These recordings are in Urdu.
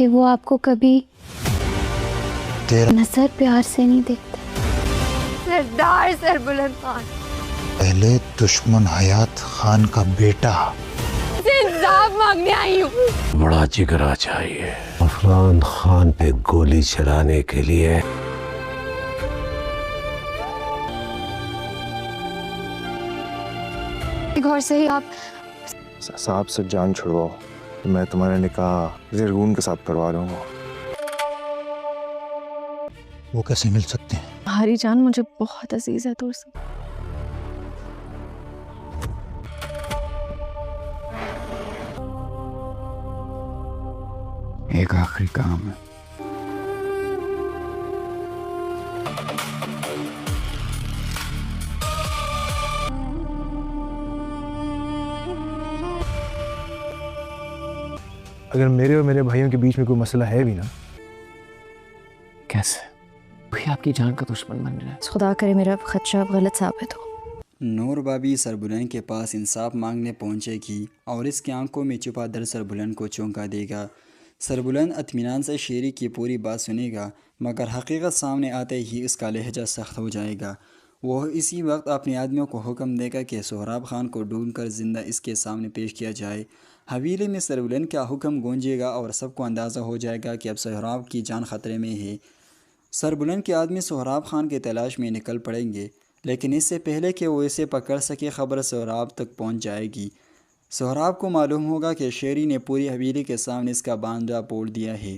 کہ وہ آپ کو کبھی تیرا نظر پیار سے نہیں دیکھتے۔ سردار سربلند خان، پہلے دشمن حیات خان کا بیٹا سے انصاف مانگنے آئی ہوں۔ بڑا جگرا چاہیے عفران خان پہ گولی چلانے کے لیے۔ غور سے ہی آپ صاحب سے جان چھڑواؤ، میں تمہارا نکاح زرگون کے ساتھ کروا لوں گا۔ وہ کیسے مل سکتے ہیں؟ تمہاری جان مجھے بہت عزیز ہے ترسم۔ ایک آخری کام ہے۔ اگر میرے اور میرے بھائیوں کے بیچ میں کوئی مسئلہ ہے بھی نا، کیسے؟ وہی آپ کی جان کا دشمن بن رہا ہے۔ خدا کرے میرا خدشہ اب غلط ثابت ہو۔ نور بابی سربلند کے پاس انصاف مانگنے پہنچے گی اور اس کی آنکھوں میں چھپا در سربلند کو چونکا دے گا۔ سربلند اطمینان سے شیری کی پوری بات سنے گا، مگر حقیقت سامنے آتے ہی اس کا لہجہ سخت ہو جائے گا۔ وہ اسی وقت اپنے آدمیوں کو حکم دے گا کہ سہراب خان کو ڈھونڈ کر زندہ اس کے سامنے پیش کیا جائے۔ حویلی میں سربلند کا حکم گونجے گا اور سب کو اندازہ ہو جائے گا کہ اب سہراب کی جان خطرے میں ہے۔ سربلند کے آدمی سہراب خان کی تلاش میں نکل پڑیں گے، لیکن اس سے پہلے کہ وہ اسے پکڑ سکے خبر سہراب تک پہنچ جائے گی۔ سہراب کو معلوم ہوگا کہ شیری نے پوری حویلی کے سامنے اس کا باندھا توڑ دیا ہے۔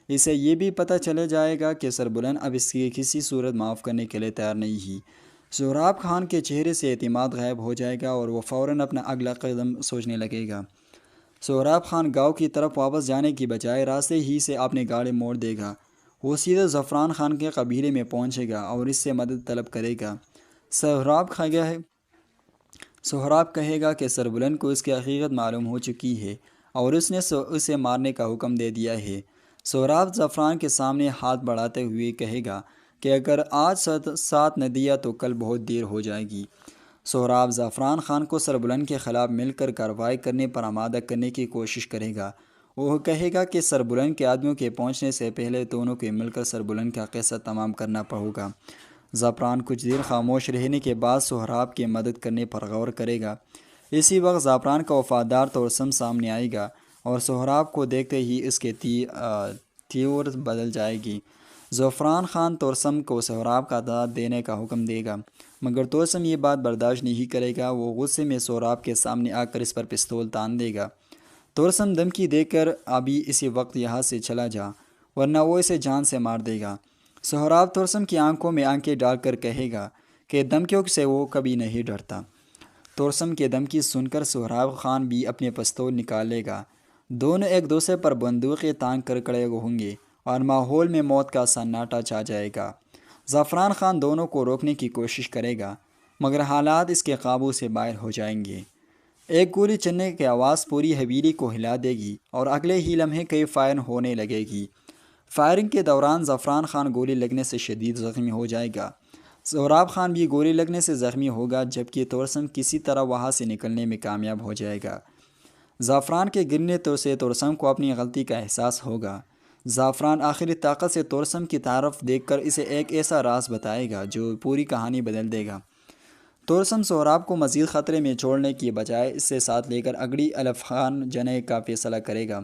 اسے یہ بھی پتہ چلے جائے گا کہ سربلند اب اس کی کسی صورت معاف کرنے کے لیے تیار نہیں ہے۔ سہراب خان کے چہرے سے اعتماد غائب ہو جائے گا اور وہ فوراً اپنا اگلا قدم سوچنے لگے گا۔ سہراب خان گاؤں کی طرف واپس جانے کی بجائے راستے ہی سے اپنے گاڑی موڑ دے گا۔ وہ سیدھے زعفران خان کے قبیلے میں پہنچے گا اور اس سے مدد طلب کرے گا۔ سہراب کہے گا کہ سربلند کو اس کی حقیقت معلوم ہو چکی ہے اور اس نے اسے مارنے کا حکم دے دیا ہے۔ سہراب زعفران کے سامنے ہاتھ بڑھاتے ہوئے کہے گا کہ اگر آج ساتھ نہ دیا تو کل بہت دیر ہو جائے گی۔ سہراب زعفران خان کو سربلند کے خلاف مل کر کارروائی کرنے پر آمادہ کرنے کی کوشش کرے گا۔ وہ کہے گا کہ سربلند کے آدمیوں کے پہنچنے سے پہلے دونوں کو مل کر سربلند کا قصہ تمام کرنا ہوگا۔ زعفران کچھ دیر خاموش رہنے کے بعد سہراب کی مدد کرنے پر غور کرے گا۔ اسی وقت زعفران کا وفادار ترسم سامنے آئے گا اور سہراب کو دیکھتے ہی اس کے تیور بدل جائے گی۔ زعفران خان ترسم کو سہراب کا داد دینے کا حکم دے گا، مگر ترسم یہ بات برداشت نہیں کرے گا۔ وہ غصے میں سہراب کے سامنے آ کر اس پر پستول تان دے گا۔ ترسم دھمکی دے کر ابھی اسی وقت یہاں سے چلا جا ورنہ وہ اسے جان سے مار دے گا۔ سہراب ترسم کی آنکھوں میں آنکھیں ڈال کر کہے گا کہ دھمکیوں سے وہ کبھی نہیں ڈرتا۔ ترسم کی دھمکی سن کر سہراب خان بھی اپنے پستول نکالے گا۔ دونوں ایک دوسرے پر بندوقیں تان کر کھڑے ہوں گے اور ماحول میں موت کا سناٹا چھا جائے گا۔ زعفران خان دونوں کو روکنے کی کوشش کرے گا، مگر حالات اس کے قابو سے باہر ہو جائیں گے۔ ایک گولی چلنے کی آواز پوری حویلی کو ہلا دے گی اور اگلے ہی لمحے کئی فائرنگ ہونے لگے گی۔ فائرنگ کے دوران زعفران خان گولی لگنے سے شدید زخمی ہو جائے گا۔ سہراب خان بھی گولی لگنے سے زخمی ہوگا، جبکہ ترسم کسی طرح وہاں سے نکلنے میں کامیاب ہو جائے گا۔ زعفران کے گرنے سے ترسم کو اپنی غلطی کا احساس ہوگا۔ زعفران آخری طاقت سے ترسم کی طرف دیکھ کر اسے ایک ایسا راز بتائے گا جو پوری کہانی بدل دے گا۔ ترسم سہراب کو مزید خطرے میں چھوڑنے کی بجائے اس سے ساتھ لے کر اگڑی الف خان جنے کا فیصلہ کرے گا۔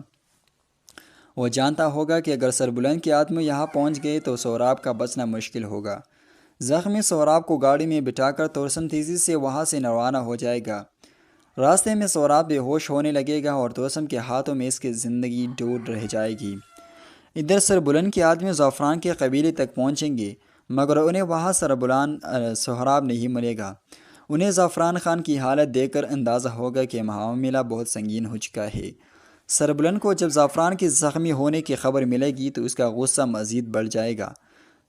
وہ جانتا ہوگا کہ اگر سربلند کے آدمی یہاں پہنچ گئے تو سہراب کا بچنا مشکل ہوگا۔ زخمی سہراب کو گاڑی میں بٹھا کر ترسم تیزی سے وہاں سے روانہ ہو جائے گا۔ راستے میں سہراب بے ہوش ہونے لگے گا اور ترسم کے ہاتھوں میں اس کی زندگی ڈوب رہ جائے گی۔ ادھر سربلند کے آدمی زعفران کے قبیلے تک پہنچیں گے، مگر انہیں وہاں سہراب نہیں ملے گا۔ انہیں زعفران خان کی حالت دیکھ کر اندازہ ہوگا کہ معاملہ بہت سنگین ہو چکا ہے۔ سربلند کو جب زعفران کی زخمی ہونے کی خبر ملے گی تو اس کا غصہ مزید بڑھ جائے گا۔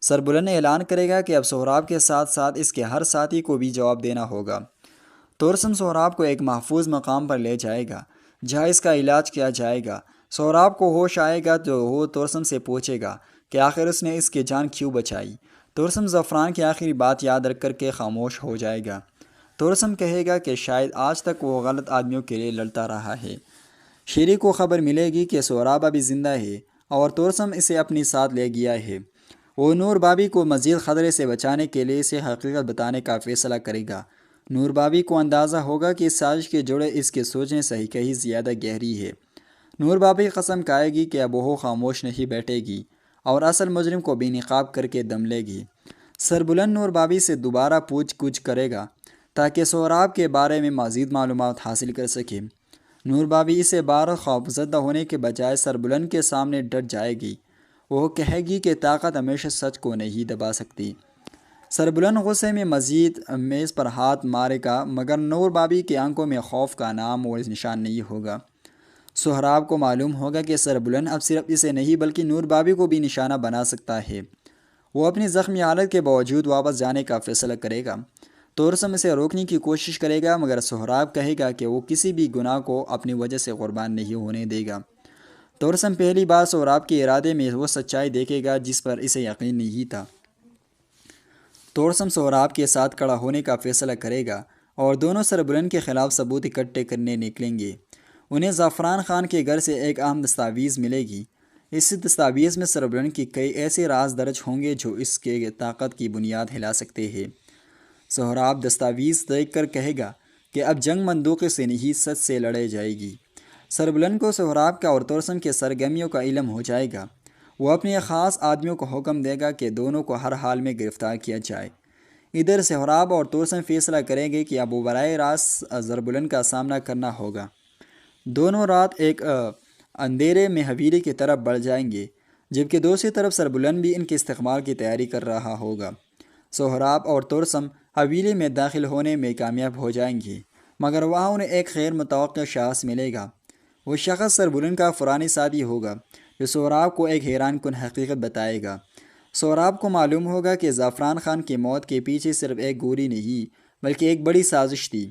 سربلند اعلان کرے گا کہ اب سہراب کے ساتھ ساتھ اس کے ہر ساتھی کو بھی جواب دینا ہوگا۔ ترسم سہراب کو ایک محفوظ مقام پر لے جائے گا جہاں اس کا علاج کیا جائے گا۔ سہراب کو ہوش آئے گا تو وہ ترسم سے پوچھے گا کہ آخر اس نے اس کی جان کیوں بچائی۔ ترسم زعفران کی آخری بات یاد رکھ کر کے خاموش ہو جائے گا۔ ترسم کہے گا کہ شاید آج تک وہ غلط آدمیوں کے لیے لڑتا رہا ہے۔ شیری کو خبر ملے گی کہ سہراب ابھی زندہ ہے اور تورسم اسے اپنے ساتھ لے گیا ہے۔ وہ نور بابی کو مزید خطرے سے بچانے کے لیے اسے حقیقت بتانے کا فیصلہ کرے گا۔ نور بابی کو اندازہ ہوگا کہ اس سازش کے جڑے اس کے سوچنے سے کہیں زیادہ گہری ہے۔ نور بابی قسم کھائے گی کہ اب وہ خاموش نہیں بیٹھے گی اور اصل مجرم کو بے نقاب کر کے دم لے گی۔ سربلند نور بابی سے دوبارہ پوچھ گچھ کرے گا تاکہ سہراب کے بارے میں مزید معلومات حاصل کر سکے۔ نور بابی اسے بار خوف زدہ ہونے کے بجائے سربلند کے سامنے ڈٹ جائے گی۔ وہ کہے گی کہ طاقت ہمیشہ سچ کو نہیں دبا سکتی۔ سربلند غصے میں مزید میز پر ہاتھ مارے گا، مگر نور بابی کی آنکھوں میں خوف کا نام اور نشان نہیں ہوگا۔ سہراب کو معلوم ہوگا کہ سربلند اب صرف اسے نہیں بلکہ نور بابی کو بھی نشانہ بنا سکتا ہے۔ وہ اپنی زخمی حالت کے باوجود واپس جانے کا فیصلہ کرے گا۔ تورسم اسے روکنے کی کوشش کرے گا، مگر سہراب کہے گا کہ وہ کسی بھی گناہ کو اپنی وجہ سے قربان نہیں ہونے دے گا۔ تورسم پہلی بار سہراب کے ارادے میں وہ سچائی دیکھے گا جس پر اسے یقین نہیں تھا۔ تورسم سہراب کے ساتھ کھڑا ہونے کا فیصلہ کرے گا اور دونوں سربلند کے خلاف ثبوت اکٹھے کرنے نکلیں گے۔ انہیں زعفران خان کے گھر سے ایک اہم دستاویز ملے گی۔ اس دستاویز میں سربلند کی کئی ایسے راز درج ہوں گے جو اس کے طاقت کی بنیاد ہلا سکتے ہیں۔ سہراب دستاویز دیکھ کر کہے گا کہ اب جنگ بندوقیں سے نہیں سچ سے لڑے جائے گی۔ سربلند کو سہراب کا اور تورسم کے سرگرمیوں کا علم ہو جائے گا۔ وہ اپنے خاص آدمیوں کو حکم دے گا کہ دونوں کو ہر حال میں گرفتار کیا جائے۔ ادھر سہراب اور تورسم فیصلہ کریں گے کہ اب وہ براہ راست سربلند کا سامنا کرنا ہوگا۔ دونوں رات ایک اندھیرے میں حویلی کی طرف بڑھ جائیں گے، جبکہ دوسری طرف سربلند بھی ان کے استقبال کی تیاری کر رہا ہوگا۔ سہراب اور تورسم حویلی میں داخل ہونے میں کامیاب ہو جائیں گے، مگر وہاں انہیں ایک غیر متوقع شخص ملے گا۔ وہ شخص سربلند کا فرانی ساتھی ہوگا جو سہراب کو ایک حیران کن حقیقت بتائے گا۔ سہراب کو معلوم ہوگا کہ زعفران خان کی موت کے پیچھے صرف ایک گولی نہیں بلکہ ایک بڑی سازش تھی۔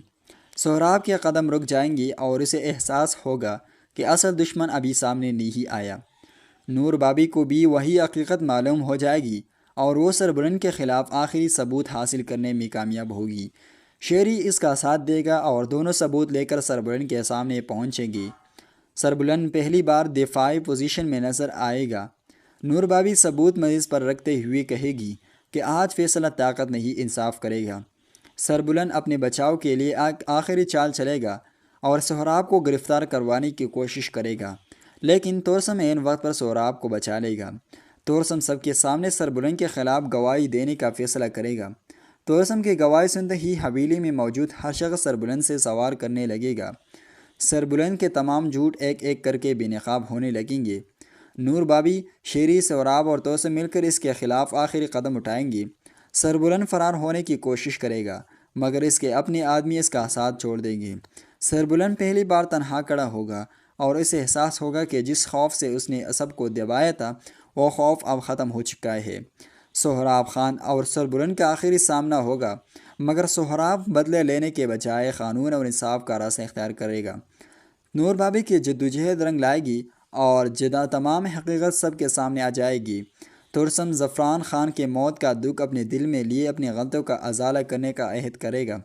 سہراب کے قدم رک جائیں گے اور اسے احساس ہوگا کہ اصل دشمن ابھی سامنے نہیں آیا۔ نور بابی کو بھی وہی حقیقت معلوم ہو جائے گی اور وہ سربلند کے خلاف آخری ثبوت حاصل کرنے میں کامیاب ہوگی۔ شیری اس کا ساتھ دے گا اور دونوں ثبوت لے کر سربلند کے سامنے پہنچیں گے۔ سربلند پہلی بار دفاعی پوزیشن میں نظر آئے گا۔ نور بابی ثبوت میز پر رکھتے ہوئے کہے گی کہ آج فیصلہ طاقت نہیں انصاف کرے گا۔ سربلند اپنے بچاؤ کے لیے آخری چال چلے گا اور سہراب کو گرفتار کروانے کی کوشش کرے گا، لیکن تورسم عین وقت پر سہراب کو بچا لے گا۔ تورسم سب کے سامنے سربلند کے خلاف گواہی دینے کا فیصلہ کرے گا۔ تورسم کی گواہی سنتے ہی حویلی میں موجود ہر شخص سربلند سے سوال کرنے لگے گا۔ سربلند کے تمام جھوٹ ایک ایک کر کے بے نقاب ہونے لگیں گے۔ نور بابی، شیری، سہراب اور تورسم مل کر اس کے خلاف آخری قدم اٹھائیں گے۔ سربلند فرار ہونے کی کوشش کرے گا، مگر اس کے اپنے آدمی اس کا ساتھ چھوڑ دیں گے۔ سربلند پہلی بار تنہا کھڑا ہوگا اور اسے احساس ہوگا کہ جس خوف سے اس نے سب کو دبایا تھا وہ خوف اب ختم ہو چکا ہے۔ سہراب خان اور سربلند کا آخری سامنا ہوگا، مگر سہراب بدلے لینے کے بجائے قانون اور انصاف کا راستہ اختیار کرے گا۔ نور بابی کی جدوجہد رنگ لائے گی اور تمام حقیقت سب کے سامنے آ جائے گی۔ تورسم زعفران خان کے موت کا دکھ اپنے دل میں لیے اپنی غلطیوں کا ازالہ کرنے کا عہد کرے گا۔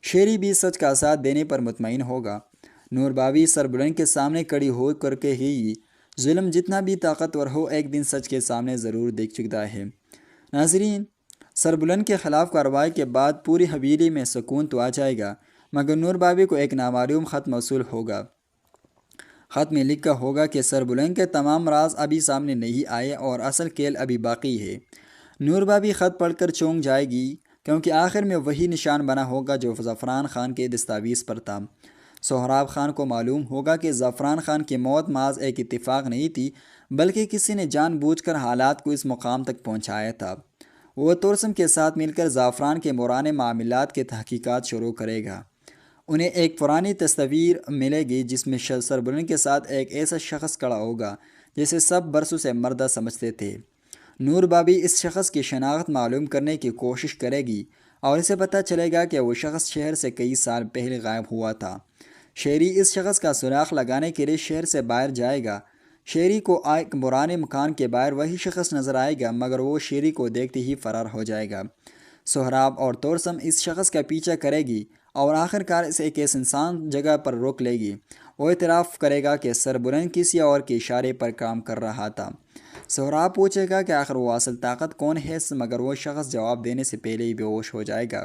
شیری بھی سچ کا ساتھ دینے پر مطمئن ہوگا۔ نور بابی سربلند کے سامنے کڑی ہو کر کے ہی ظلم جتنا بھی طاقتور ہو ایک دن سچ کے سامنے ضرور دیکھ چکتا ہے۔ ناظرین، سربلند کے خلاف کارروائی کے بعد پوری حویلی میں سکون تو آ جائے گا، مگر نور بابی کو ایک نامعلوم خط موصول ہوگا۔ خط میں لکھا ہوگا کہ سربلند کے تمام راز ابھی سامنے نہیں آئے اور اصل کھیل ابھی باقی ہے۔ نور بابی خط پڑھ کر چونک جائے گی کیونکہ آخر میں وہی نشان بنا ہوگا جو زعفران خان کے دستاویز پر تھا۔ سہراب خان کو معلوم ہوگا کہ زعفران خان کی موت محض ایک اتفاق نہیں تھی بلکہ کسی نے جان بوجھ کر حالات کو اس مقام تک پہنچایا تھا۔ وہ تورسم کے ساتھ مل کر زعفران کے مورانے معاملات کے تحقیقات شروع کرے گا۔ انہیں ایک پرانی تصویر ملے گی جس میں سربلند کے ساتھ ایک ایسا شخص کھڑا ہوگا جسے سب برسوں سے مردہ سمجھتے تھے۔ نور بابی اس شخص کی شناخت معلوم کرنے کی کوشش کرے گی اور اسے پتہ چلے گا کہ وہ شخص شہر سے کئی سال پہلے غائب ہوا تھا۔ شہری اس شخص کا سراغ لگانے کے لیے شہر سے باہر جائے گا۔ شہری کو ایک پرانے مکان کے باہر وہی شخص نظر آئے گا، مگر وہ شہری کو دیکھتے ہی فرار ہو جائے گا۔ سہراب اور تورسم اس شخص کا پیچھا کرے گی اور آخر کار اسے ایک انسان جگہ پر روک لے گی۔ وہ اعتراف کرے گا کہ سربلند کسی اور کے اشارے پر کام کر رہا تھا۔ سہراب پوچھے گا کہ آخر وہ اصل طاقت کون ہے، مگر وہ شخص جواب دینے سے پہلے ہی بے ہوش ہو جائے گا۔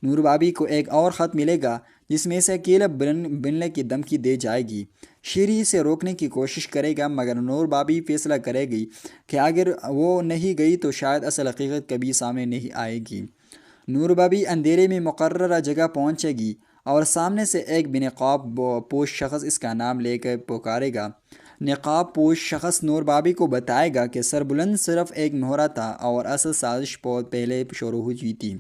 نور بابی کو ایک اور خط ملے گا جس میں اسے اکیلے بننے کی دھمکی دی جائے گی۔ شیری اسے روکنے کی کوشش کرے گا، مگر نور بابی فیصلہ کرے گی کہ اگر وہ نہیں گئی تو شاید اصل حقیقت کبھی سامنے نہیں آئے گی۔ نور بابی اندھیرے میں مقررہ جگہ پہنچے گی اور سامنے سے ایک بنقاب پوش شخص اس کا نام لے کر پکارے گا۔ نقاب پوش شخص نور بابی کو بتائے گا کہ سربلند صرف ایک مہرہ تھا اور اصل سازش بہت پہلے شروع ہوئی تھی۔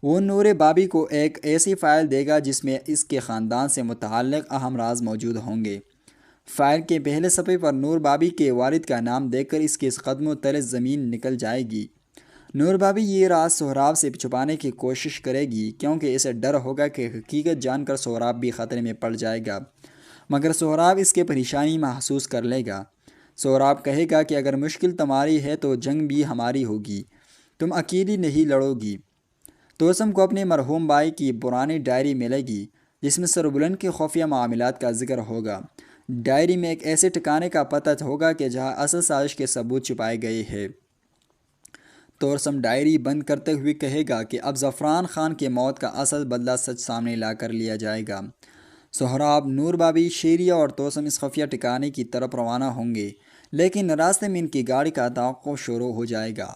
وہ نور بابی کو ایک ایسی فائل دے گا جس میں اس کے خاندان سے متعلق اہم راز موجود ہوں گے۔ فائل کے پہلے صفحے پر نور بابی کے والد کا نام دیکھ کر اس کے قدموں تلے زمین نکل جائے گی۔ نور بابی یہ راز سہراب سے چھپانے کی کوشش کرے گی کیونکہ اسے ڈر ہوگا کہ حقیقت جان کر سہراب بھی خطرے میں پڑ جائے گا، مگر سہراب اس کے پریشانی محسوس کر لے گا۔ سہراب کہے گا کہ اگر مشکل تمہاری ہے تو جنگ بھی ہماری ہوگی، تم اکیلی نہیں لڑو گی۔ توسم کو اپنے مرحوم بھائی کی پرانی ڈائری ملے گی جس میں سربلند کے خفیہ معاملات کا ذکر ہوگا۔ ڈائری میں ایک ایسے ٹھکانے کا پتہ ہوگا کہ جہاں اصل سازش کے ثبوت چھپائے گئے ہیں۔ توسم ڈائری بند کرتے ہوئے کہے گا کہ اب زعفران خان کے موت کا اصل بدلہ سچ سامنے لا کر لیا جائے گا۔ سہراب، نور بابی، شیریہ اور توسم اس خفیہ ٹھکانے کی طرف روانہ ہوں گے، لیکن راستے میں ان کی گاڑی کا توقف شروع ہو جائے گا۔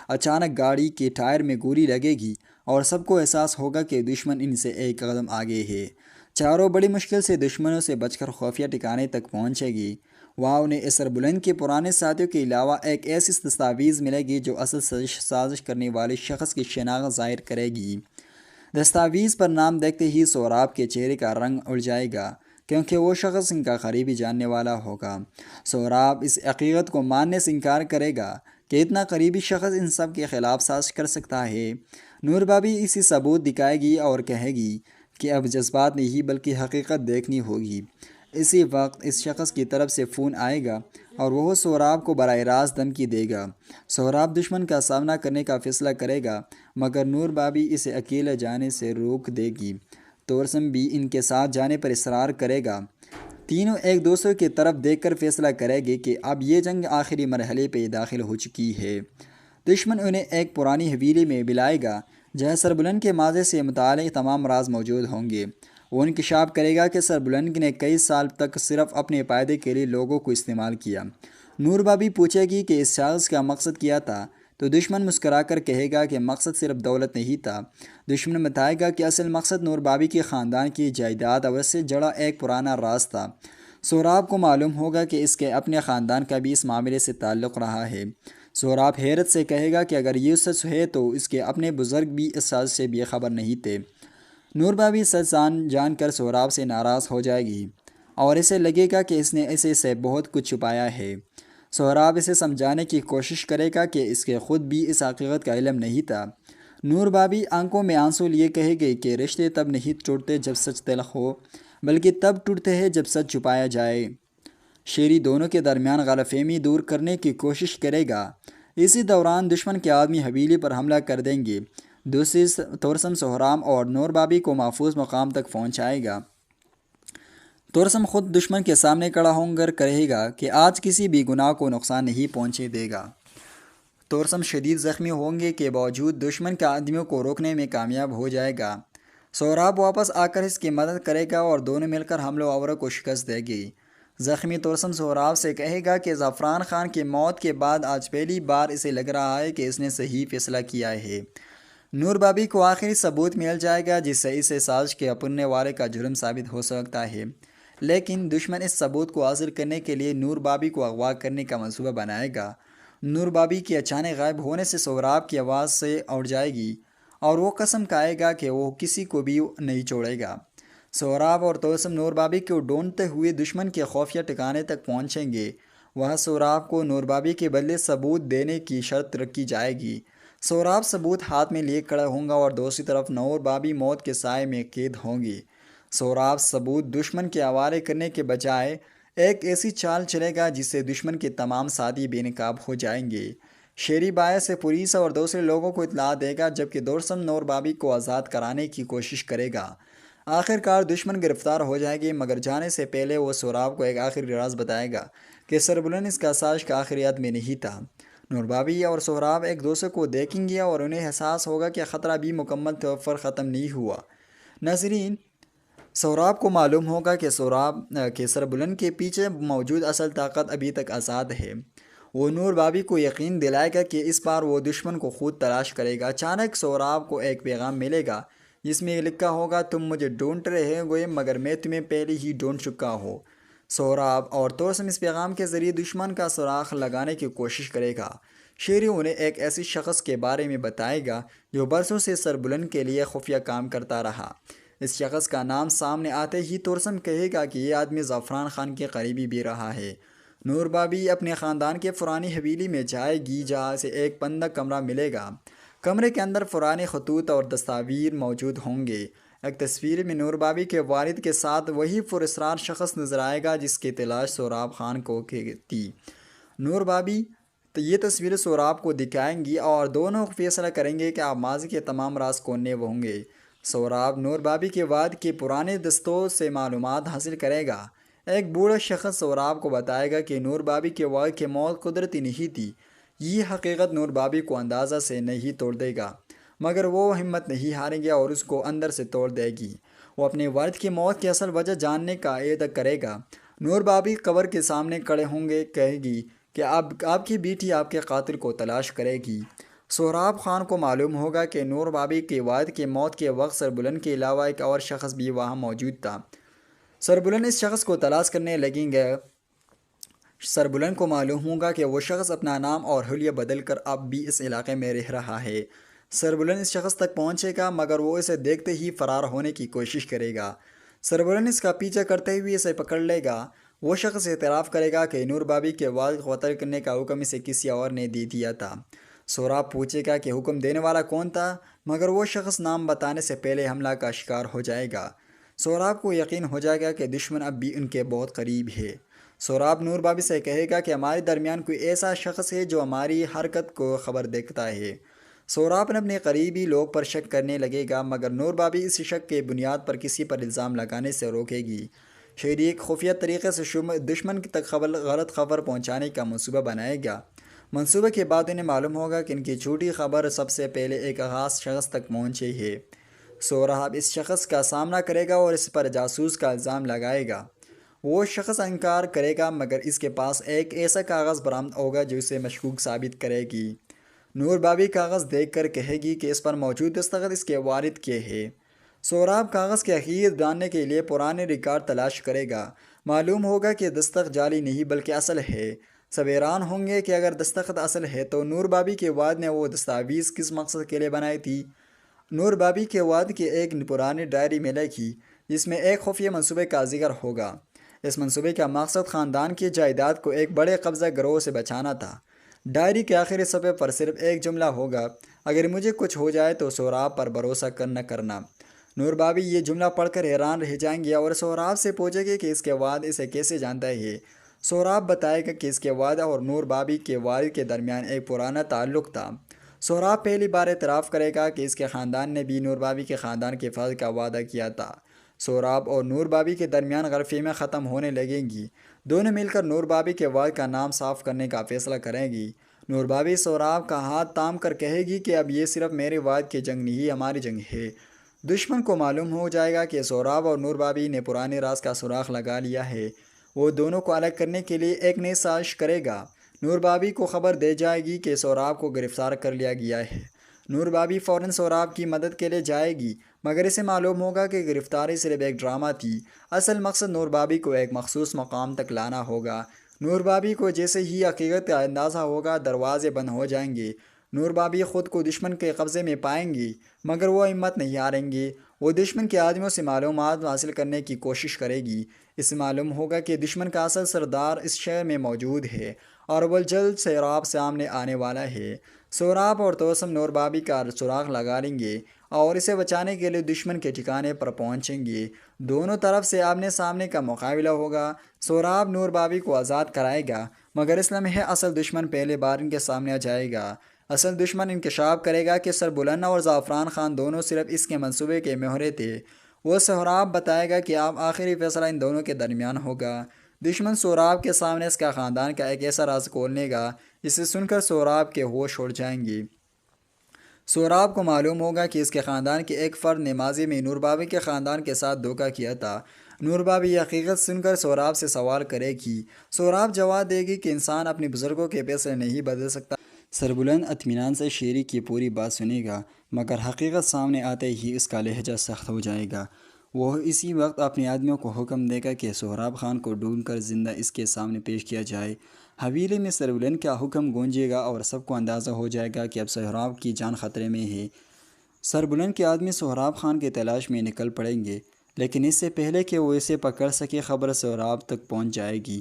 اچانک گاڑی کے ٹائر میں گولی لگے گی اور سب کو احساس ہوگا کہ دشمن ان سے ایک قدم آگے ہے۔ چاروں بڑی مشکل سے دشمنوں سے بچ کر خفیہ ٹھکانے تک پہنچے گی۔ وہاں انہیں سربلند کے پرانے ساتھیوں کے علاوہ ایک ایسی دستاویز ملے گی جو اصل سازش کرنے والے شخص کی شناخت ظاہر کرے گی۔ دستاویز پر نام دیکھتے ہی سہراب کے چہرے کا رنگ اڑ جائے گا کیونکہ وہ شخص ان کا قریبی جاننے والا ہوگا۔ سہراب اس حقیقت کو ماننے سے انکار کرے گا کہ اتنا قریبی شخص ان سب کے خلاف سازش کر سکتا ہے۔ نور بابی اسی ثبوت دکھائے گی اور کہے گی کہ اب جذبات نہیں بلکہ حقیقت دیکھنی ہوگی۔ اسی وقت اس شخص کی طرف سے فون آئے گا اور وہ سہراب کو براہ راست دھمکی دے گا۔ سہراب دشمن کا سامنا کرنے کا فیصلہ کرے گا، مگر نور بابی اسے اکیلے جانے سے روک دے گی۔ توسم بھی ان کے ساتھ جانے پر اصرار کرے گا۔ تینوں ایک دوسرے کی طرف دیکھ کر فیصلہ کریں گے کہ اب یہ جنگ آخری مرحلے پہ داخل ہو چکی ہے۔ دشمن انہیں ایک پرانی حویلی میں بلائے گا جہاں سربلند کے ماضی سے متعلق تمام راز موجود ہوں گے۔ وہ انکشاف کرے گا کہ سربلند نے کئی سال تک صرف اپنے فائدے کے لیے لوگوں کو استعمال کیا۔ نور بابی پوچھے گی کہ اس شخص کا مقصد کیا تھا تو دشمن مسکرا کر کہے گا کہ مقصد صرف دولت نہیں تھا۔ دشمن بتائے گا کہ اصل مقصد نور بابی کے خاندان کی جائیداد اور اس سے جڑا ایک پرانا راز تھا۔ سہراب کو معلوم ہوگا کہ اس کے اپنے خاندان کا بھی اس معاملے سے تعلق رہا ہے۔ سہراب حیرت سے کہے گا کہ اگر یہ سچ ہے تو اس کے اپنے بزرگ بھی اس سازش سے بے خبر نہیں تھے۔ نور بابی سچ جان کر سہراب سے ناراض ہو جائے گی اور اسے لگے گا کہ اس نے اسے سے بہت کچھ چھپایا ہے۔ سہراب اسے سمجھانے کی کوشش کرے گا کہ اس کے خود بھی اس حقیقت کا علم نہیں تھا۔ نور بابی آنکھوں میں آنسو لیے کہے گی کہ رشتے تب نہیں ٹوٹتے جب سچ تلخ ہو، بلکہ تب ٹوٹتے ہیں جب سچ چھپایا جائے۔ شیری دونوں کے درمیان غلط فہمی دور کرنے کی کوشش کرے گا۔ اسی دوران دشمن کے آدمی حویلی پر حملہ کر دیں گے۔ دوسری توسم سہراب اور نور بابی کو محفوظ مقام تک پہنچائے گا۔ توسم خود دشمن کے سامنے کھڑا ہو کر کہے گا کہ آج کسی بھی گناہ کو نقصان نہیں پہنچے دے گا۔ توسم شدید زخمی ہوں گے کے باوجود دشمن کے آدمیوں کو روکنے میں کامیاب ہو جائے گا۔ سہراب واپس آ کر اس کی مدد کرے گا اور دونوں مل کر حملہ آوروں کو شکست دے گی۔ زخمی توسم سہراب سے کہے گا کہ زعفران خان کی موت کے بعد آج پہلی بار اسے لگ رہا ہے کہ اس نے صحیح فیصلہ کیا ہے۔ نور بابی کو آخری ثبوت مل جائے گا جس سے اسے سازش کے اپننے والے کا جرم ثابت ہو سکتا ہے، لیکن دشمن اس ثبوت کو حاصل کرنے کے لیے نور بابی کو اغوا کرنے کا منصوبہ بنائے گا۔ نور بابی کے اچانک غائب ہونے سے سہراب کی آواز سے اٹھ جائے گی اور وہ قسم کھائے گا کہ وہ کسی کو بھی نہیں چھوڑے گا۔ سہراب اور توسم نور بابی کو ڈھونڈتے ہوئے دشمن کے خفیہ ٹھکانے تک پہنچیں گے۔ وہاں سہراب کو نور بابی کے بدلے ثبوت دینے کی شرط رکھی جائے گی۔ سہراب ثبوت ہاتھ میں لیے کھڑا ہوں گا اور دوسری طرف نور بابی موت کے سائے میں قید ہوں گی۔ سہراب ثبوت دشمن کے حوالے کرنے کے بجائے ایک ایسی چال چلے گا جس سے دشمن کے تمام ساتھی بے نقاب ہو جائیں گے۔ شیری باعث سے پولیس اور دوسرے لوگوں کو اطلاع دے گا، جبکہ توسم نور بابی کو آزاد کرانے کی کوشش کرے گا۔ آخر کار دشمن گرفتار ہو جائے گی، مگر جانے سے پہلے وہ سہراب کو ایک آخری راز بتائے گا کہ سربلند اس کا سازش کا آخری آدمی نہیں تھا۔ نور بابی اور سہراب ایک دوسرے کو دیکھیں گے اور انہیں احساس ہوگا کہ خطرہ بھی مکمل طور پر ختم نہیں ہوا۔ ناظرین، سہراب کو معلوم ہوگا کہ سربلند کے پیچھے موجود اصل طاقت ابھی تک آزاد ہے۔ وہ نور بابی کو یقین دلائے گا کہ اس بار وہ دشمن کو خود تلاش کرے گا۔ اچانک سہراب کو ایک پیغام ملے گا جس میں لکھا ہوگا، تم مجھے ڈھونڈ رہے ہوئے مگر میں تمہیں پہلے ہی ڈھونڈ چکا ہوں۔ سہراب اور توسم اس پیغام کے ذریعے دشمن کا سراغ لگانے کی کوشش کرے گا۔ شیری انہیں ایک ایسی شخص کے بارے میں بتائے گا جو برسوں سے سربلند کے لیے خفیہ کام کرتا رہا۔ اس شخص کا نام سامنے آتے ہی توسم کہے گا کہ یہ آدمی زعفران خان کے قریبی بھی رہا ہے۔ نور بابی اپنے خاندان کے پرانی حویلی میں جائے گی جہاں سے ایک بندہ کمرہ ملے گا۔ کمرے کے اندر پرانے خطوط اور تصاویر موجود ہوں گے۔ ایک تصویر میں نور بابی کے والد کے ساتھ وہی پراسرار شخص نظر آئے گا جس کی تلاش سہراب خان کو تھی۔ نور بابی یہ تصویر سہراب کو دکھائیں گی اور دونوں فیصلہ کریں گے کہ آپ ماضی کے تمام راز کوننے وہ ہوں گے۔ سہراب نور بابی کے والد کے پرانے دستوں سے معلومات حاصل کرے گا۔ ایک بوڑھا شخص سہراب کو بتائے گا کہ نور بابی کے والد کی موت قدرتی نہیں تھی۔ یہ حقیقت نور بابی کو اندازہ سے نہیں توڑ دے گا، مگر وہ ہمت نہیں ہاریں گے اور اس کو اندر سے توڑ دے گی۔ وہ اپنے والد کی موت کی اصل وجہ جاننے کا اعادہ کرے گا۔ نور بابی قبر کے سامنے کھڑے ہوں گے، کہے گی کہ آپ کی بیٹی آپ کے قاتل کو تلاش کرے گی۔ سہراب خان کو معلوم ہوگا کہ نور بابی کے والد کی موت کے وقت سربلند کے علاوہ ایک اور شخص بھی وہاں موجود تھا۔ سربلند اس شخص کو تلاش کرنے لگیں گے۔ سربلند کو معلوم ہوگا کہ وہ شخص اپنا نام اور حلیہ بدل کر اب بھی اس علاقے میں رہ رہا ہے۔ سربلند اس شخص تک پہنچے گا مگر وہ اسے دیکھتے ہی فرار ہونے کی کوشش کرے گا۔ سربلند اس کا پیچھا کرتے ہوئے اسے پکڑ لے گا۔ وہ شخص اعتراف کرے گا کہ نور بابی کے والد کو قتل کرنے کا حکم اسے کسی اور نے دے دیا تھا۔ سہراب پوچھے گا کہ حکم دینے والا کون تھا، مگر وہ شخص نام بتانے سے پہلے حملہ کا شکار ہو جائے گا۔ سہراب کو یقین ہو جائے گا کہ دشمن اب بھی ان کے بہت قریب ہے۔ سہراب نور بابی سے کہے گا کہ ہمارے درمیان کوئی ایسا شخص ہے جو ہماری حرکت کو خبر دیکھتا ہے۔ سہراب نے اپنے قریبی لوگ پر شک کرنے لگے گا مگر نور بابی اس شک کے بنیاد پر کسی پر الزام لگانے سے روکے گی۔ شریک خفیہ طریقے سے دشمن تک غلط خبر پہنچانے کا منصوبہ بنائے گا۔ منصوبے کے بعد انہیں معلوم ہوگا کہ ان کی جھوٹی خبر سب سے پہلے ایک خاص شخص تک پہنچی ہے۔ سہراب اس شخص کا سامنا کرے گا اور اس پر جاسوس کا الزام لگائے گا۔ وہ شخص انکار کرے گا مگر اس کے پاس ایک ایسا کاغذ برآمد ہوگا جو اسے مشکوک ثابت کرے گی۔ نور بابی کاغذ دیکھ کر کہے گی کہ اس پر موجود دستخط اس کے والد کے ہے۔ سہراب کاغذ کے حقیقت جاننے کے لیے پرانے ریکارڈ تلاش کرے گا۔ معلوم ہوگا کہ دستخط جعلی نہیں بلکہ اصل ہے۔ سب حیران ہوں گے کہ اگر دستخط اصل ہے تو نور بابی کے والد نے وہ دستاویز کس مقصد کے لیے بنائی تھی۔ نور بابی کے والد کی ایک پرانی ڈائری ملے گی جس میں ایک خفیہ منصوبے کا ذکر ہوگا۔ اس منصوبے کا مقصد خاندان کی جائیداد کو ایک بڑے قبضہ گروہ سے بچانا تھا۔ ڈائری کے آخری صفحے پر صرف ایک جملہ ہوگا، اگر مجھے کچھ ہو جائے تو سہراب پر بھروسہ کرنا۔ نور بابی یہ جملہ پڑھ کر حیران رہ جائیں گے اور سہراب سے پوچھیں گے کہ اس کے والد اسے کیسے جانتا ہے۔ سہراب بتائے گا کہ اس کے والد اور نور بابی کے والد کے درمیان ایک پرانا تعلق تھا۔ سہراب پہلی بار اعتراف کرے گا کہ اس کے خاندان نے بھی نور بابی کے خاندان کے فضل کا وعدہ کیا تھا۔ سہراب اور نور بابی کے درمیان غلط فہمیاں ختم ہونے لگیں گی۔ دونوں مل کر نور بابی کے والد کا نام صاف کرنے کا فیصلہ کریں گی۔ نور بابی سہراب کا ہاتھ تھام کر کہے گی کہ اب یہ صرف میرے والد کی جنگ نہیں، ہماری جنگ ہے۔ دشمن کو معلوم ہو جائے گا کہ سہراب اور نور بابی نے پرانے راز کا سراغ لگا لیا ہے۔ وہ دونوں کو الگ کرنے کے لیے ایک نئی سازش کرے گا۔ نور بابی کو خبر دے جائے گی کہ سہراب کو گرفتار کر لیا گیا ہے۔ نور بابی فوراً سہراب کی مدد کے لیے جائے گی مگر اسے معلوم ہوگا کہ گرفتاری صرف ایک ڈرامہ تھی۔ اصل مقصد نور بابی کو ایک مخصوص مقام تک لانا ہوگا۔ نور بابی کو جیسے ہی حقیقت کا اندازہ ہوگا دروازے بند ہو جائیں گے۔ نور بابی خود کو دشمن کے قبضے میں پائیں گی مگر وہ ہمت نہیں ہاریں گے۔ وہ دشمن کے آدمیوں سے معلومات حاصل کرنے کی کوشش کرے گی۔ اس سے معلوم ہوگا کہ دشمن کا اصل سردار اس شہر میں موجود ہے اور وہ جلد سہراب سامنے آنے والا ہے۔ سہراب اور توسم نور بابی کا سراغ لگا لیں گے اور اسے بچانے کے لیے دشمن کے ٹھکانے پر پہنچیں گے۔ دونوں طرف سے آمنے سامنے کا مقابلہ ہوگا۔ سہراب نور بابی کو آزاد کرائے گا مگر اس لمحے اصل دشمن پہلے بار ان کے سامنے آ جائے گا۔ اصل دشمن انکشاف کرے گا کہ سربلند اور زعفران خان دونوں صرف اس کے منصوبے کے مہرے تھے۔ وہ سہراب بتائے گا کہ اب آخری فیصلہ ان دونوں کے درمیان ہوگا۔ دشمن سہراب کے سامنے اس کا خاندان کا ایک ایسا راز کھولنے گا جسے سن کر سہراب کے ہوش اڑ جائیں گے۔ سہراب کو معلوم ہوگا کہ اس کے خاندان کے ایک فرد نے ماضی میں نور بابی کے خاندان کے ساتھ دھوکہ کیا تھا۔ نور بابی یہ حقیقت سن کر سہراب سے سوال کرے گی۔ سہراب جواب دے گی کہ انسان اپنے بزرگوں کے فیصلے نہیں بدل سکتا۔ سربلند اطمینان سے شیری کی پوری بات سنے گا، مگر حقیقت سامنے آتے ہی اس کا لہجہ سخت ہو جائے گا۔ وہ اسی وقت اپنے آدمیوں کو حکم دے گا کہ سہراب خان کو ڈھونڈ کر زندہ اس کے سامنے پیش کیا جائے۔ حویلی میں سربلند کا حکم گونجے گا اور سب کو اندازہ ہو جائے گا کہ اب سہراب کی جان خطرے میں ہے۔ سربلند کے آدمی سہراب خان کی تلاش میں نکل پڑیں گے، لیکن اس سے پہلے کہ وہ اسے پکڑ سکے خبر سہراب تک پہنچ جائے گی۔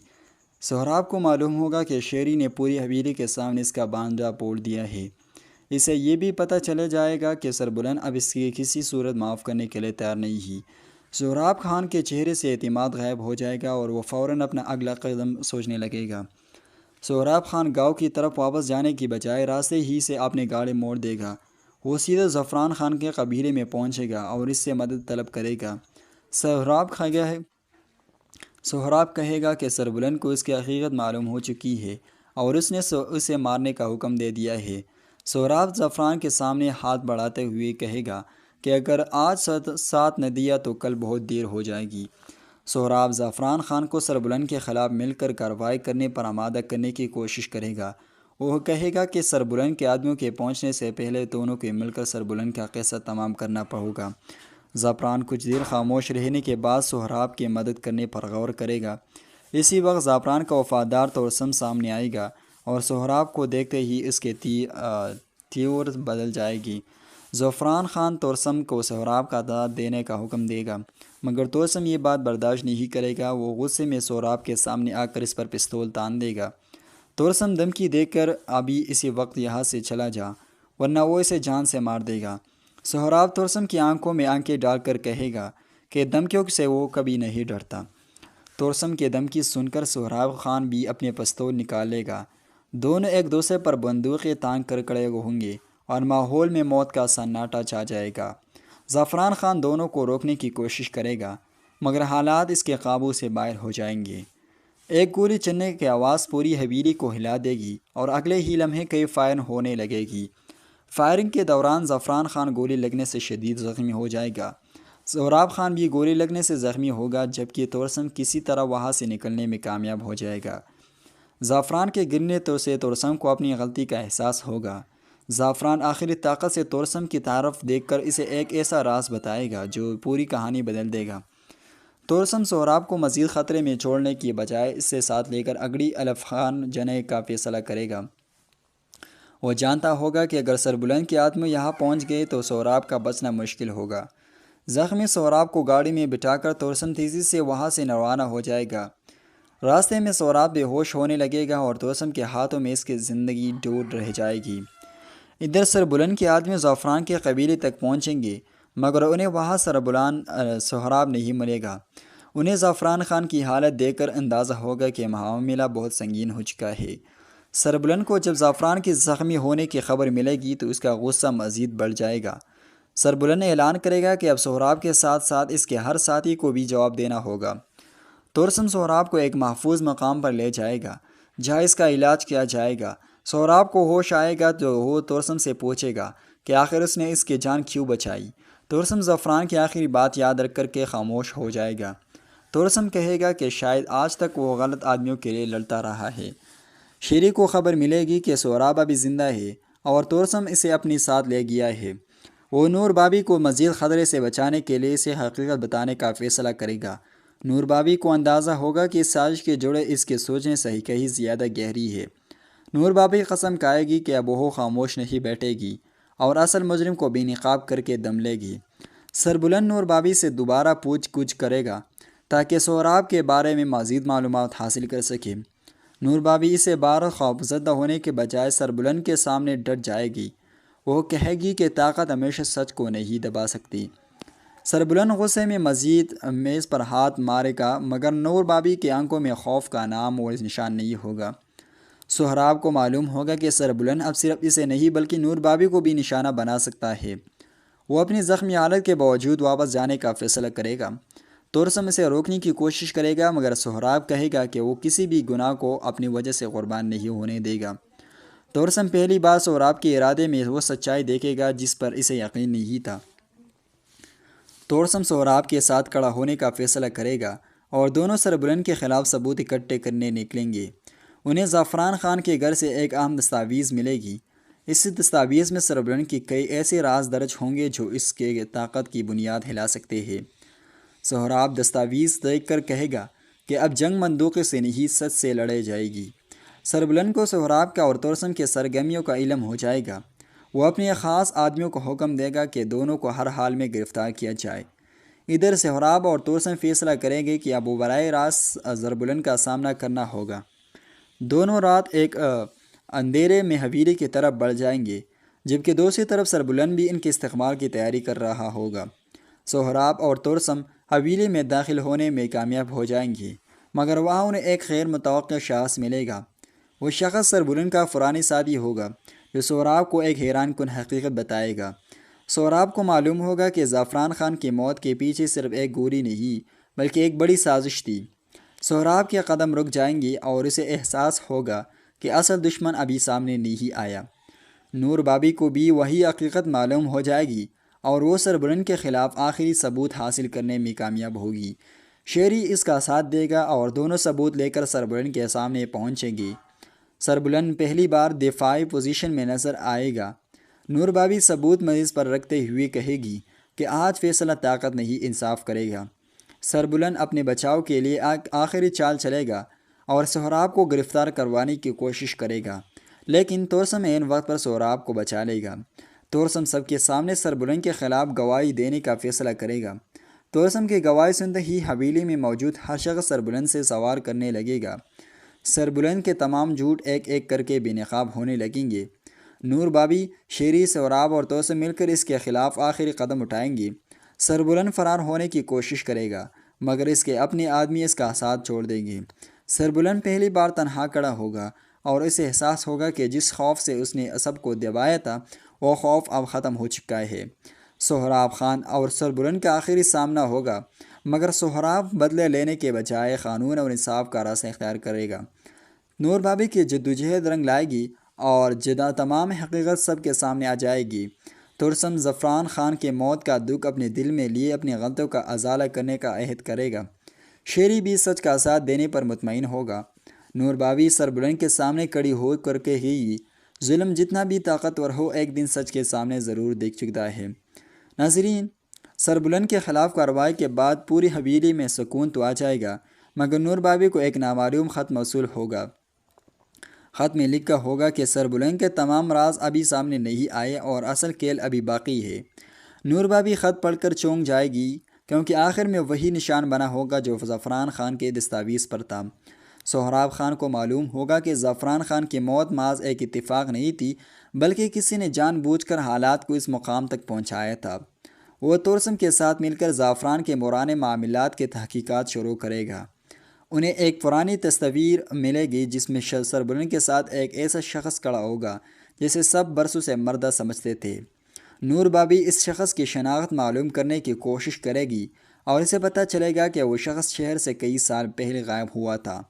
سہراب کو معلوم ہوگا کہ شیری نے پوری حویلی کے سامنے اس کا باندھا پوڑ دیا ہے۔ اسے یہ بھی پتہ چلے جائے گا کہ سربلند اب اس کی کسی صورت معاف کرنے کے لیے تیار نہیں ہے۔ سہراب خان کے چہرے سے اعتماد غائب ہو جائے گا اور وہ فوراً اپنا اگلا قدم سوچنے لگے گا۔ سہراب خان گاؤں کی طرف واپس جانے کی بجائے راستے ہی سے اپنے گاڑی موڑ دے گا۔ وہ سیدھے زعفران خان کے قبیلے میں پہنچے گا اور اس سے مدد طلب کرے گا۔ سہراب کہے گا کہ سربلند کو اس کی حقیقت معلوم ہو چکی ہے اور اس نے اسے مارنے کا حکم دے دیا ہے۔ سہراب زعفران کے سامنے ہاتھ بڑھاتے ہوئے کہے گا کہ اگر آج ساتھ نہ دیا تو کل بہت دیر ہو جائے گی۔ سہراب زعفران خان کو سربلند کے خلاف مل کر کارروائی کرنے پر آمادہ کرنے کی کوشش کرے گا۔ وہ کہے گا کہ سربلند کے آدمیوں کے پہنچنے سے پہلے دونوں کو مل کر سربلند کا قصہ تمام کرنا ہوگا۔ زعفران کچھ دیر خاموش رہنے کے بعد سہراب کی مدد کرنے پر غور کرے گا۔ اسی وقت زعفران کا وفادار توسم سامنے آئے گا اور سہراب کو دیکھتے ہی اس کے تیور بدل جائے گی۔ زعفران خان توسم کو سہراب کا داد دینے کا حکم دے گا، مگر توسم یہ بات برداشت نہیں کرے گا۔ وہ غصے میں سہراب کے سامنے آ کر اس پر پستول تان دے گا۔ توسم دھمکی دے کر ابھی اسی وقت یہاں سے چلا جا ورنہ وہ اسے جان سے مار دے گا۔ سہراب توسم کی آنکھوں میں آنکھیں ڈال کر کہے گا کہ دھمکیوں سے وہ کبھی نہیں ڈرتا۔ توسم کی دھمکی سن کر سہراب خان بھی اپنے پستول نکالے گا۔ دونوں ایک دوسرے پر بندوقیں تان کر کھڑے ہوں گے اور ماحول میں موت کا سناٹا چھا جائے گا۔ زعفران خان دونوں کو روکنے کی کوشش کرے گا، مگر حالات اس کے قابو سے باہر ہو جائیں گے۔ ایک گولی چلنے کی آواز پوری حویلی کو ہلا دے گی اور اگلے ہی لمحے کئی فائر ہونے لگے گی۔ فائرنگ کے دوران زعفران خان گولی لگنے سے شدید زخمی ہو جائے گا۔ سہراب خان بھی گولی لگنے سے زخمی ہوگا، جبکہ توسم کسی طرح وہاں سے نکلنے میں کامیاب ہو جائے گا۔ زعفران کے گرنے سے توسم کو اپنی غلطی کا احساس ہوگا۔ زعفران آخری طاقت سے توسم کی طرف دیکھ کر اسے ایک ایسا راز بتائے گا جو پوری کہانی بدل دے گا۔ توسم سہراب کو مزید خطرے میں چھوڑنے کی بجائے اس سے ساتھ لے کر اگڑی الف خان جنے کا فیصلہ کرے گا۔ وہ جانتا ہوگا کہ اگر سربلند کے آدمی یہاں پہنچ گئے تو سہراب کا بچنا مشکل ہوگا۔ زخمی سہراب کو گاڑی میں بٹھا کر توسم تیزی سے وہاں سے روانہ ہو جائے گا۔ راستے میں سہراب بے ہوش ہونے لگے گا اور توسم کے ہاتھوں میں اس کی زندگی ڈوب رہ جائے گی۔ ادھر سربلند کے آدمی زعفران کے قبیلے تک پہنچیں گے، مگر انہیں وہاں سہراب نہیں ملے گا۔ انہیں زعفران خان کی حالت دیکھ کر اندازہ ہوگا کہ معاملہ بہت سنگین ہو چکا ہے۔ سربلند کو جب زعفران کے زخمی ہونے کی خبر ملے گی تو اس کا غصہ مزید بڑھ جائے گا۔ سربلند اعلان کرے گا کہ اب سہراب کے ساتھ ساتھ اس کے ہر ساتھی کو بھی جواب دینا ہوگا۔ توسم سہراب کو ایک محفوظ مقام پر لے جائے گا جہاں اس کا علاج کیا جائے گا۔ سہراب کو ہوش آئے گا تو وہ توسم سے پوچھے گا کہ آخر اس نے اس کی جان کیوں بچائی۔ توسم زعفران کی آخری بات یاد رکھ کر کے خاموش ہو جائے گا۔ توسم کہے گا کہ شاید آج تک وہ غلط آدمیوں کے لیے لڑتا رہا ہے۔ شیری کو خبر ملے گی کہ سہراب ابھی زندہ ہے اور توسم اسے اپنی ساتھ لے گیا ہے۔ وہ نور بابی کو مزید خطرے سے بچانے کے لیے اسے حقیقت بتانے کا فیصلہ کرے گا۔ نور بابی کو اندازہ ہوگا کہ اس سازش کے جڑے اس کے سوچنے سے کہیں زیادہ گہری ہے۔ نور بابی قسم کھائے گی کہ اب وہ خاموش نہیں بیٹھے گی اور اصل مجرم کو بے نقاب کر کے دم لے گی۔ سربلند نور بابی سے دوبارہ پوچھ گچھ کرے گا تاکہ سہراب کے بارے میں مزید معلومات حاصل کر سکے۔ نور بابی اسے بار خوفزدہ ہونے کے بجائے سربلند کے سامنے ڈٹ جائے گی۔ وہ کہے گی کہ طاقت ہمیشہ سچ کو نہیں دبا سکتی۔ سربلند غصے میں مزید میز پر ہاتھ مارے گا، مگر نور بابی کی آنکھوں میں خوف کا نام اور نشان نہیں ہوگا۔ سہراب کو معلوم ہوگا کہ سربلند اب صرف اسے نہیں بلکہ نور بابی کو بھی نشانہ بنا سکتا ہے۔ وہ اپنی زخمی حالت کے باوجود واپس جانے کا فیصلہ کرے گا۔ تورسم اسے روکنے کی کوشش کرے گا، مگر سہراب کہے گا کہ وہ کسی بھی گناہ کو اپنی وجہ سے قربان نہیں ہونے دے گا۔ تورسم پہلی بار سہراب کے ارادے میں وہ سچائی دیکھے گا جس پر اسے یقین نہیں تھا۔ تورسم سہراب کے ساتھ کھڑا ہونے کا فیصلہ کرے گا اور دونوں سربلند کے خلاف ثبوت اکٹھے کرنے نکلیں گے۔ انہیں زعفران خان کے گھر سے ایک اہم دستاویز ملے گی۔ اس دستاویز میں سربلند کی کئی ایسے راز درج ہوں گے جو اس کے طاقت کی بنیاد ہلا سکتے ہیں۔ سہراب دستاویز دیکھ کر کہے گا کہ اب جنگ بندوق سے نہیں سچ سے لڑے جائے گی۔ سربلند کو سہراب کا اور تورسم کے سرگرمیوں کا علم ہو جائے گا۔ وہ اپنے خاص آدمیوں کو حکم دے گا کہ دونوں کو ہر حال میں گرفتار کیا جائے۔ ادھر سہراب اور تورسم فیصلہ کریں گے کہ اب وہ براہ راست سربلند کا سامنا کرنا ہوگا۔ دونوں رات ایک اندھیرے میں حویلی کی طرف بڑھ جائیں گے، جبکہ دوسری طرف سربلند بھی ان کے استقبال کی تیاری کر رہا ہوگا۔ سہراب اور تورسم حویلی میں داخل ہونے میں کامیاب ہو جائیں گے، مگر وہاں انہیں ایک غیر متوقع شخص ملے گا۔ وہ شخص سربلند کا فرانی ساتھی ہوگا جو سہراب کو ایک حیران کن حقیقت بتائے گا۔ سہراب کو معلوم ہوگا کہ زعفران خان کی موت کے پیچھے صرف ایک گولی نہیں بلکہ ایک بڑی سازش تھی۔ سہراب کے قدم رک جائیں گے اور اسے احساس ہوگا کہ اصل دشمن ابھی سامنے نہیں آیا۔ نور بابی کو بھی وہی حقیقت معلوم ہو جائے گی اور وہ سربلند کے خلاف آخری ثبوت حاصل کرنے میں کامیاب ہوگی۔ شیری اس کا ساتھ دے گا اور دونوں ثبوت لے کر سربلند کے سامنے پہنچیں گے۔ سربلند پہلی بار دفاعی پوزیشن میں نظر آئے گا۔ نور بابی ثبوت میز پر رکھتے ہوئے کہے گی کہ آج فیصلہ طاقت نہیں انصاف کرے گا۔ سربلند اپنے بچاؤ کے لیے آخری چال چلے گا اور سہراب کو گرفتار کروانے کی کوشش کرے گا، لیکن تورسم عین وقت پر سہراب کو بچا لے گا۔ تورسم سب کے سامنے سربلند کے خلاف گواہی دینے کا فیصلہ کرے گا۔ تورسم کی گواہی سنتے ہی حویلی میں موجود ہر شخص سربلند سے سوال کرنے لگے گا۔ سربلند کے تمام جھوٹ ایک ایک کر کے بے نقاب ہونے لگیں گے۔ نور بابی، شیری، سہراب اور تورسم مل کر اس کے خلاف آخری قدم اٹھائیں گے۔ سربلند فرار ہونے کی کوشش کرے گا، مگر اس کے اپنے آدمی اس کا ساتھ چھوڑ دیں گے۔ سربلند پہلی بار تنہا کھڑا ہوگا اور اسے احساس ہوگا کہ جس خوف سے اس نے سب کو دبایا تھا وہ خوف اب ختم ہو چکا ہے۔ سہراب خان اور سربلند کا آخری سامنا ہوگا، مگر سہراب بدلے لینے کے بجائے قانون اور انصاف کا راستہ اختیار کرے گا۔ نور بابی کی جدوجہد رنگ لائے گی اور تمام حقیقت سب کے سامنے آ جائے گی۔ تورسم زعفران خان کے موت کا دکھ اپنے دل میں لیے اپنی غلطیوں کا ازالہ کرنے کا عہد کرے گا۔ شیری بھی سچ کا ساتھ دینے پر مطمئن ہوگا۔ نور بابی سربلند کے سامنے کڑی ہو کر کے ہی ظلم جتنا بھی طاقتور ہو ایک دن سچ کے سامنے ضرور دیکھ چکتا ہے۔ ناظرین، سربلند کے خلاف کارروائی کے بعد پوری حویلی میں سکون تو آ جائے گا، مگر نور بابی کو ایک نامعلوم خط موصول ہوگا۔ خط میں لکھا ہوگا کہ سربلند کے تمام راز ابھی سامنے نہیں آئے اور اصل کھیل ابھی باقی ہے۔ نور بابی خط پڑھ کر چونک جائے گی کیونکہ آخر میں وہی نشان بنا ہوگا جو زعفران خان کے دستاویز پر تھا۔ سہراب خان کو معلوم ہوگا کہ زعفران خان کی موت محض ایک اتفاق نہیں تھی بلکہ کسی نے جان بوجھ کر حالات کو اس مقام تک پہنچایا تھا۔ وہ تورسم کے ساتھ مل کر زعفران کے مورانے معاملات کے تحقیقات شروع کرے گا۔ انہیں ایک پرانی تصویر ملے گی جس میں سربلند کے ساتھ ایک ایسا شخص کھڑا ہوگا جسے سب برسوں سے مردہ سمجھتے تھے۔ نور بابی اس شخص کی شناخت معلوم کرنے کی کوشش کرے گی اور اسے پتہ چلے گا کہ وہ شخص شہر سے کئی سال پہلے غائب ہوا تھا۔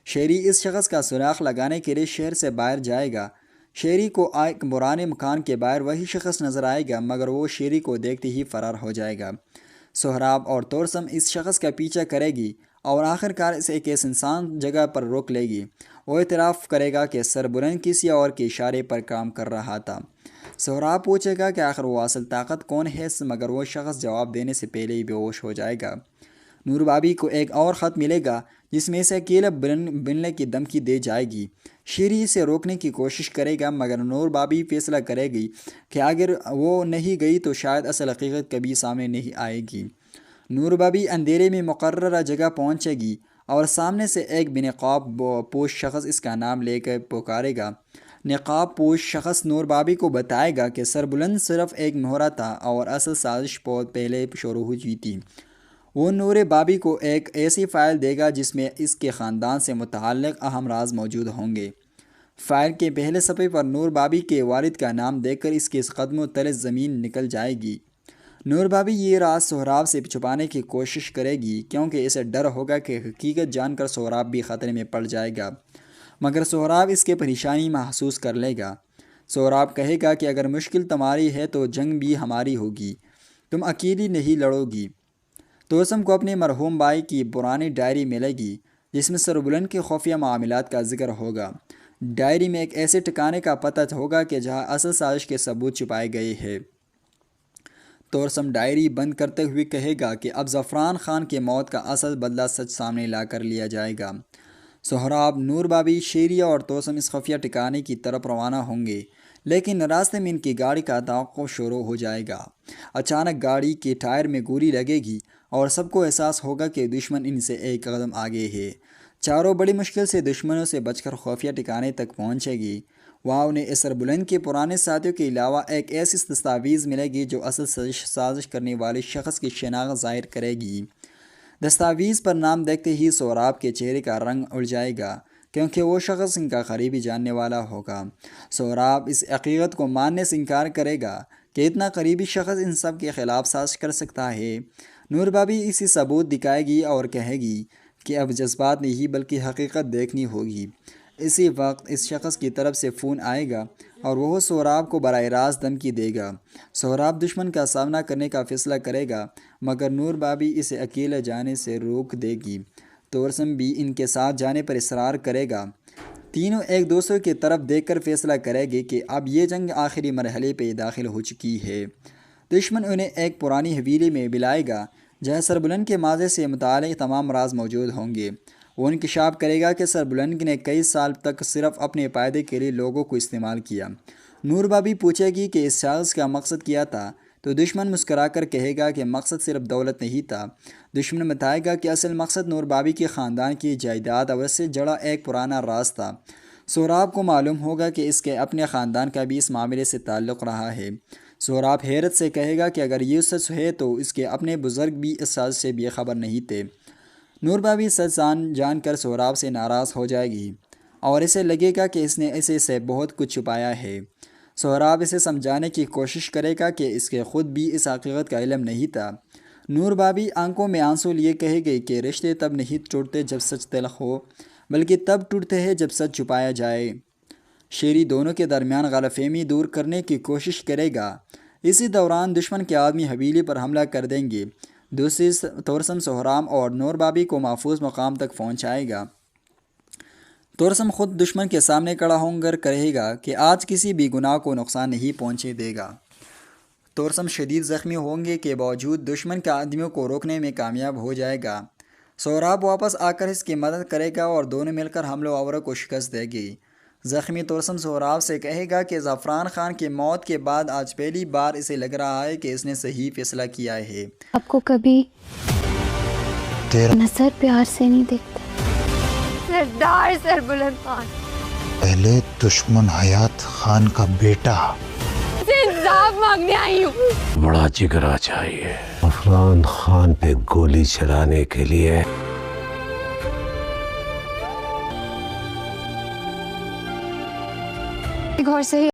شیری اس شخص کا سراغ لگانے کے لیے شہر سے باہر جائے گا۔ شیری کو ایک پرانے مکان کے باہر وہی شخص نظر آئے گا، مگر وہ شیری کو دیکھتے ہی فرار ہو جائے گا۔ سہراب اور تورسم اس شخص کا پیچھا کرے گی اور آخرکار اسے ایک انسان جگہ پر روک لے گی۔ وہ اعتراف کرے گا کہ سربلند کسی اور کے اشارے پر کام کر رہا تھا۔ سہراب پوچھے گا کہ آخر وہ اصل طاقت کون ہے، مگر وہ شخص جواب دینے سے پہلے ہی بے ہوش ہو جائے گا۔ نور بابی کو ایک اور خط ملے گا جس میں اسے اکیلے بننے کی دھمکی دی جائے گی۔ شیری اسے روکنے کی کوشش کرے گا، مگر نور بابی فیصلہ کرے گی کہ اگر وہ نہیں گئی تو شاید اصل حقیقت کبھی سامنے نہیں آئے گی۔ نور بابی اندھیرے میں مقررہ جگہ پہنچے گی اور سامنے سے ایک بے نقاب پوش شخص اس کا نام لے کر پکارے گا۔ نقاب پوش شخص نور بابی کو بتائے گا کہ سربلند صرف ایک مہرہ تھا اور اصل سازش بہت پہلے شروع ہوئی تھی۔ وہ نور بابی کو ایک ایسی فائل دے گا جس میں اس کے خاندان سے متعلق اہم راز موجود ہوں گے۔ فائل کے پہلے صفحے پر نور بابی کے والد کا نام دیکھ کر اس کے قدموں تلے زمین نکل جائے گی نور بھابھی یہ راز سہراب سے چھپانے کی کوشش کرے گی کیونکہ اسے ڈر ہوگا کہ حقیقت جان کر سہراب بھی خطرے میں پڑ جائے گا، مگر سہراب اس کے پریشانی محسوس کر لے گا۔ سہراب کہے گا کہ اگر مشکل تمہاری ہے تو جنگ بھی ہماری ہوگی، تم اکیلی نہیں لڑو گی۔ توسم کو اپنے مرحوم بھائی کی پرانی ڈائری ملے گی جس میں سربلند کے خفیہ معاملات کا ذکر ہوگا۔ ڈائری میں ایک ایسے ٹھکانے کا پتہ ہوگا کہ جہاں اصل سازش کے ثبوت چھپائے گئے ہیں۔ توسم ڈائری بند کرتے ہوئے کہے گا کہ اب زعفران خان کے موت کا اصل بدلہ سچ سامنے لا کر لیا جائے گا۔ سہراب، نور بھابھی، شیریہ اور توسم اس خفیہ ٹھکانے کی طرف روانہ ہوں گے، لیکن راستے میں ان کی گاڑی کا توقف شروع ہو جائے گا۔ اچانک گاڑی کے ٹائر میں گولی لگے گی اور سب کو احساس ہوگا کہ دشمن ان سے ایک قدم آگے ہے۔ چاروں بڑی مشکل سے دشمنوں سے بچ کر خفیہ ٹھکانے تک پہنچے گی۔ وہاں انہیں سربلند کے پرانے ساتھیوں کے علاوہ ایک ایسی دستاویز ملے گی جو اصل سازش کرنے والے شخص کی شناخت ظاہر کرے گی۔ دستاویز پر نام دیکھتے ہی سہراب کے چہرے کا رنگ اڑ جائے گا کیونکہ وہ شخص ان کا قریبی جاننے والا ہوگا۔ سہراب اس حقیقت کو ماننے سے انکار کرے گا کہ اتنا قریبی شخص ان سب کے خلاف سازش کر سکتا ہے۔ نور بھابھی اسی ثبوت دکھائے گی اور کہے گی کہ اب جذبات نہیں بلکہ حقیقت دیکھنی ہوگی۔ اسی وقت اس شخص کی طرف سے فون آئے گا اور وہ سہراب کو براہ راست دھمکی دے گا۔ سہراب دشمن کا سامنا کرنے کا فیصلہ کرے گا مگر نور بھابھی اسے اکیلے جانے سے روک دے گی۔ توسم بھی ان کے ساتھ جانے پر اصرار کرے گا۔ تینوں ایک دوسرے کی طرف دیکھ کر فیصلہ کرے گے کہ اب یہ جنگ آخری مرحلے پہ داخل ہو چکی ہے۔ دشمن انہیں ایک پرانی حویلی میں بلائے گا جہاں سربلند کے ماضی سے متعلق تمام راز موجود ہوں گے۔ وہ انکشاف کرے گا کہ سربلند نے کئی سال تک صرف اپنے فائدے کے لیے لوگوں کو استعمال کیا۔ نور بھابھی پوچھے گی کہ اس شخص کا مقصد کیا تھا تو دشمن مسکرا کر کہے گا کہ مقصد صرف دولت نہیں تھا۔ دشمن بتائے گا کہ اصل مقصد نور بھابھی کے خاندان کی جائیداد اور اس سے جڑا ایک پرانا راز تھا۔ سہراب کو معلوم ہوگا کہ اس کے اپنے خاندان کا بھی اس معاملے سے تعلق رہا ہے۔ سہراب حیرت سے کہے گا کہ اگر یہ سچ ہے تو اس کے اپنے بزرگ بھی اس سازش سے بے خبر نہیں تھے۔ نور بھابھی سچ جان کر سہراب سے ناراض ہو جائے گی اور اسے لگے گا کہ اس نے اسے سے بہت کچھ چھپایا ہے۔ سہراب اسے سمجھانے کی کوشش کرے گا کہ اس کے خود بھی اس حقیقت کا علم نہیں تھا۔ نور بھابھی آنکھوں میں آنسو لیے کہے گی کہ رشتے تب نہیں ٹوٹتے جب سچ تلخ ہو بلکہ تب ٹوٹتے ہیں جب سچ چھپایا جائے۔ شیری دونوں کے درمیان غلط فہمی دور کرنے کی کوشش کرے گا۔ اسی دوران دشمن کے آدمی حویلی پر حملہ کر دیں گے۔ دوسری توسم سہراب اور نور بھابھی کو محفوظ مقام تک پہنچائے گا۔ توسم خود دشمن کے سامنے کھڑا ہو کر کہے گا کہ آج کسی بھی گناہ کو نقصان نہیں پہنچے دے گا۔ توسم شدید زخمی ہوں گے کے باوجود دشمن کے آدمیوں کو روکنے میں کامیاب ہو جائے گا۔ سہراب واپس آ کر اس کی مدد کرے گا اور دونوں مل کر حملہ آوروں کو شکست دے گی۔ زخمی توسم سہراب سے کہے گا کہ زعفران خان کی موت کے بعد آج پہلی بار اسے لگ رہا ہے کہ اس نے صحیح فیصلہ کیا ہے۔ آپ کو کبھی تیرا نظر پیار سے نہیں دیکھتے۔ سردار سربلند خان پہلے دشمن حیات خان کا بیٹا سے انصاف مانگنے آئی ہوں۔ بڑا جگرا چاہیے زعفران خان پہ گولی چلانے کے لیے۔ غور سے